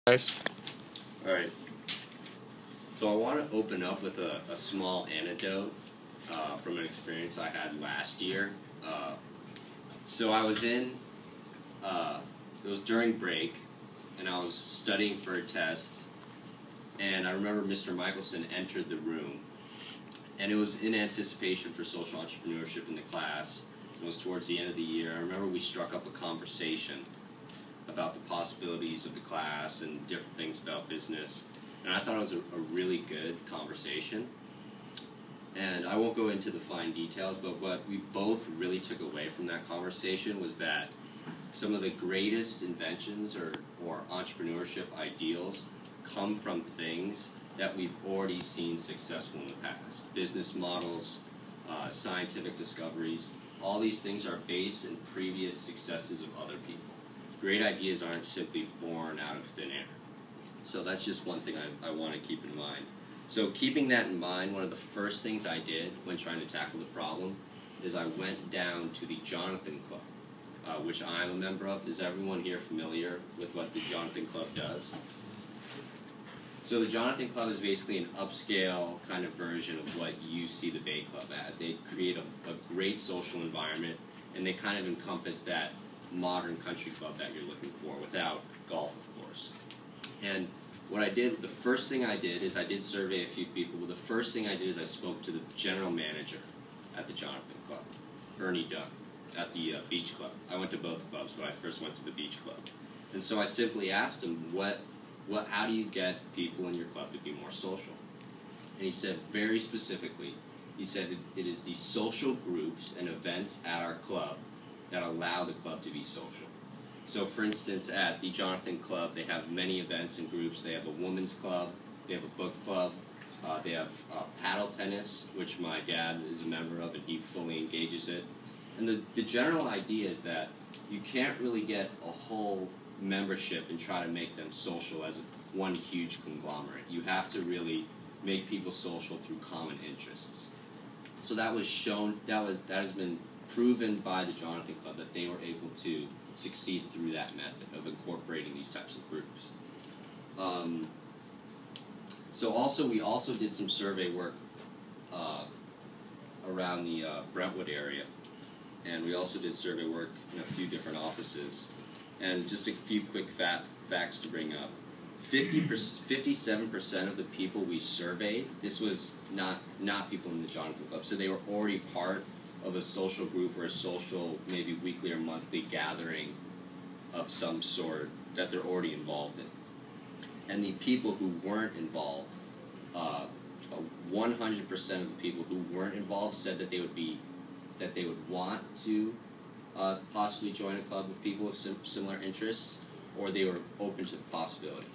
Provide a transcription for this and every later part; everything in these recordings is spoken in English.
Nice. All right. So I want to open up with a small anecdote from an experience I had last year. So I was it was during break, and I was studying for a test, and I remember Mr. Michelson entered the room, and it was in anticipation for social entrepreneurship in the class. It was towards the end of the year. I remember we struck up a conversation about the possibilities of the class and different things about business. And I thought it was a really good conversation. And I won't go into the fine details, but what we both really took away from that conversation was that some of the greatest inventions or entrepreneurship ideals come from things that we've already seen successful in the past. Business models, scientific discoveries, all these things are based in previous successes of other people. Great ideas aren't simply born out of thin air. So that's just one thing I want to keep in mind. So keeping that in mind, one of the first things I did when trying to tackle the problem is I went down to the Jonathan Club, which I'm a member of. Is everyone here familiar with what the Jonathan Club does? So the Jonathan Club is basically an upscale kind of version of what you see the Bay Club as. They create a great social environment, and they kind of encompass that modern country club that you're looking for, without golf, of course. And what I did, the first thing I did is I did survey a few people, but the first thing I did is I spoke to the general manager at the Jonathan Club, Ernie Dunn, at the Beach Club. I went to both clubs, but I first went to the Beach Club. And so I simply asked him, how do you get people in your club to be more social? And he said very specifically, he said it is the social groups and events at our club that allow the club to be social. So for instance, at the Jonathan Club, they have many events and groups. They have a women's club, they have a book club, they have paddle tennis, which my dad is a member of and he fully engages it. And the general idea is that you can't really get a whole membership and try to make them social as one huge conglomerate. You have to really make people social through common interests. So that was shown, that has been proven by the Jonathan Club that they were able to succeed through that method of incorporating these types of groups. So we also did some survey work around the Brentwood area, and we also did survey work in a few different offices. And just a few quick facts to bring up. 57% of the people we surveyed, this was not people in the Jonathan Club, so they were already part of a social group or a social, maybe weekly or monthly gathering of some sort that they're already involved in. And the people who weren't involved, 100% of the people who weren't involved said that they would want to possibly join a club with people of similar interests, or they were open to the possibility.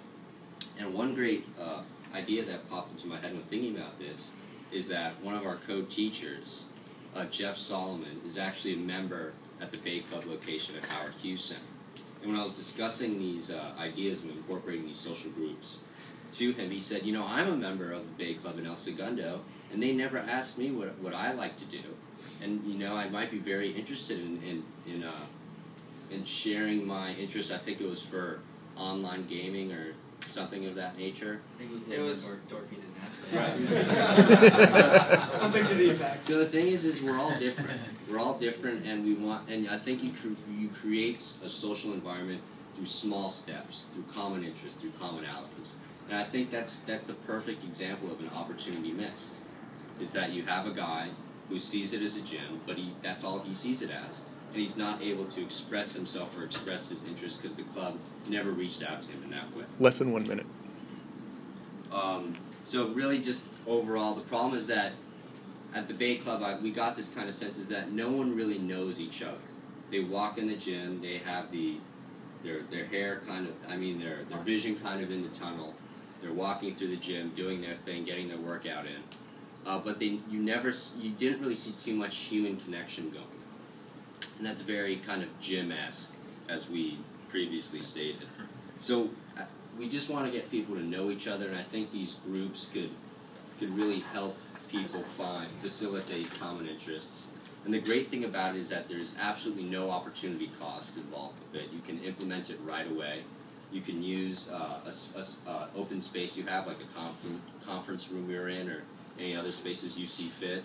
And one great idea that popped into my head when thinking about this is that one of our co-teachers, Jeff Solomon, is actually a member at the Bay Club location at Howard Hughes Center. And when I was discussing these ideas of incorporating these social groups to him, he said, you know, I'm a member of the Bay Club in El Segundo, and they never asked me what I like to do. And, you know, I might be very interested in sharing my interest. I think it was for online gaming or something of that nature. I think it was more dorky than that. Right. Something to the effect. So the thing is we're all different. We're all different, and I think you create a social environment through small steps, through common interests, through commonalities. And I think that's a perfect example of an opportunity missed. Is that you have a guy who sees it as a gym, but that's all he sees it as. And he's not able to express himself or express his interest because the club never reached out to him in that way. Less than 1 minute. So really just overall, the problem is that at the Bay Club, we got this kind of sense is that no one really knows each other. They walk in the gym, they have their hair kind of, their vision kind of in the tunnel. They're walking through the gym, doing their thing, getting their workout in. But you didn't really see too much human connection going. And that's very kind of gym-esque, as we previously stated. So we just want to get people to know each other, and I think these groups could really help people facilitate common interests. And the great thing about it is that there's absolutely no opportunity cost involved with it. You can implement it right away. You can use open space you have, like a conference room you're in, or any other spaces you see fit.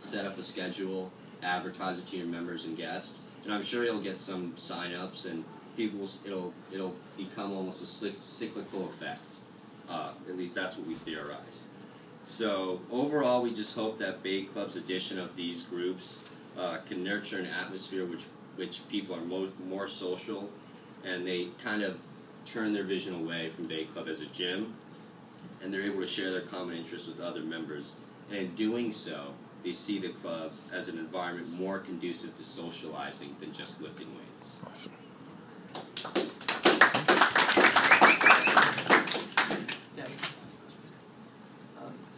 Set up a schedule, advertise it to your members and guests, and I'm sure you'll get some sign-ups, and people it'll become almost a cyclical effect. At least that's what we theorize. So overall, we just hope that Bay Club's addition of these groups can nurture an atmosphere which people are more social, and they kind of turn their vision away from Bay Club as a gym, and they're able to share their common interests with other members. And in doing so, they see the club as an environment more conducive to socializing than just lifting weights. Awesome. Yeah.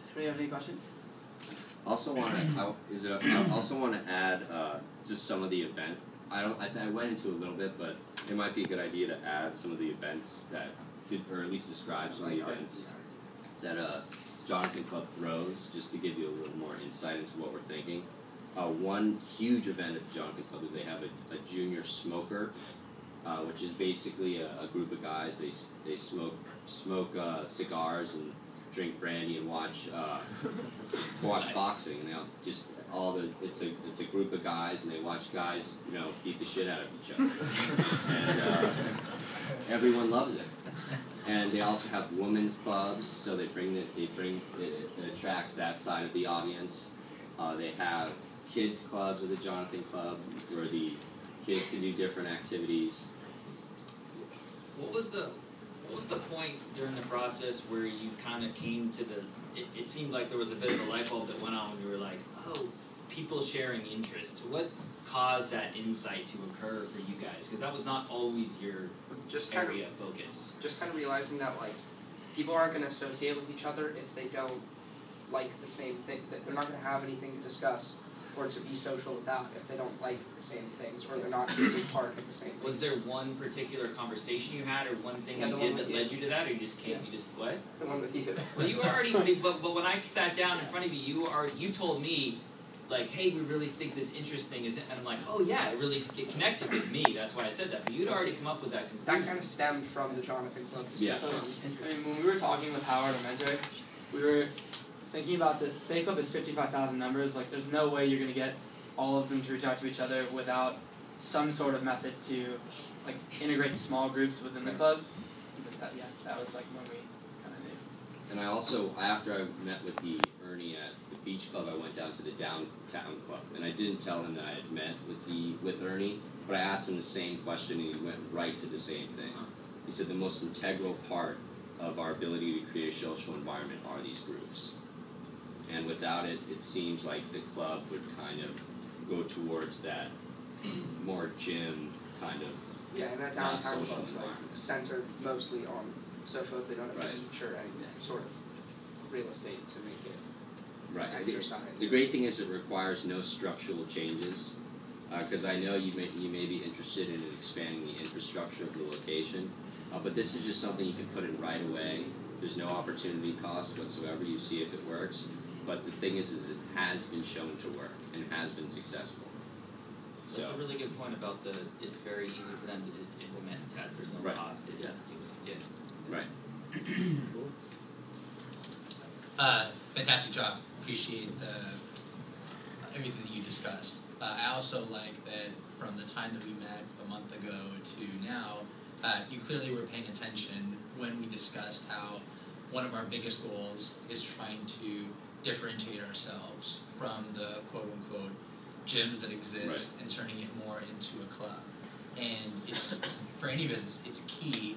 Anybody have any questions? Also want to add just some of the event. I went into a little bit, but it might be a good idea to add some of the events or at least describe some of the events that Jonathan Club throws, just to give you a little more insight into what we're thinking. One huge event at the Jonathan Club is they have a junior smoker, which is basically a group of guys. They smoke cigars and drink brandy and watch Nice. boxing. And they'll just it's a group of guys, and they watch guys beat the shit out of each other, and everyone loves it. And they also have women's clubs, so it attracts that side of the audience. They have kids clubs at the Jonathan Club, where the kids can do different activities. What was the point during the process where you kind of came to it seemed like there was a bit of a light bulb that went on when you were like, oh, people sharing interests. What caused that insight to occur for you guys? Because that was not always your area of focus. Just kind of realizing that, like, people aren't going to associate with each other if they don't like the same thing. That they're not going to have anything to discuss or to be social about if they don't like the same things, or they're not taking part of the same things. Was there one particular conversation you had, or one thing Yeah, you the did one that with led you. you to that, or you just came, Yeah. you just, what? The one with you. Well, you were already, but when I sat down in front of you, you told me, like, hey, we really think this interesting, and I'm like, oh yeah, it really connected with me, that's why I said that, but you'd already come up with that conclusion. That kind of stemmed from the Jonathan Club discussion. Yeah. I mean, when we were talking with Howard, our mentor, we were thinking about the Bay Club is 55,000 members. Like, there's no way you're going to get all of them to reach out to each other without some sort of method to, like, integrate small groups within the club. And so that was like when we kind of knew. And I also, after I met with Ernie at the beach club, I went down to the downtown club, and I didn't tell him that I had met with Ernie, but I asked him the same question, and he went right to the same thing. He said the most integral part of our ability to create a social environment are these groups, and without it, it seems like the club would kind of go towards that more gym kind of. Yeah, and that not downtown social club's like environment. centered mostly on socials. They don't have Right. a beach or any sort of real estate to make it Right. exercise. The great thing is it requires no structural changes, because I know you may be interested in expanding the infrastructure of the location, but this is just something you can put in right away. There's no opportunity cost whatsoever. You see if it works. But the thing is it has been shown to work, and it has been successful. So that's a really good point about it's very easy for them to just implement tests. There's no Right. cost. They just do it. Yeah. Right. Fantastic job. Appreciate everything that you discussed. I also like that from the time that we met a month ago to now, you clearly were paying attention when we discussed how one of our biggest goals is trying to differentiate ourselves from the quote-unquote gyms that exist and turning it more into a club. And it's, for any business, it's key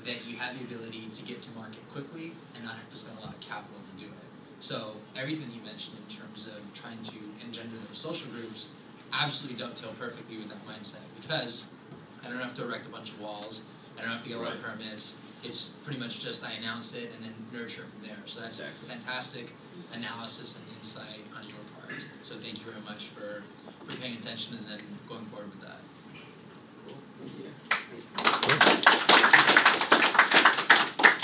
that you have the ability to get to market quickly and not have to spend a lot of capital to do it. So everything you mentioned in terms of trying to engender those social groups absolutely dovetail perfectly with that mindset, because I don't have to erect a bunch of walls, I don't have to get a lot of permits. It's pretty much just I announce it and then nurture from there. So that's fantastic analysis and insight on your part. So thank you very much for paying attention and then going forward with that. Thank you.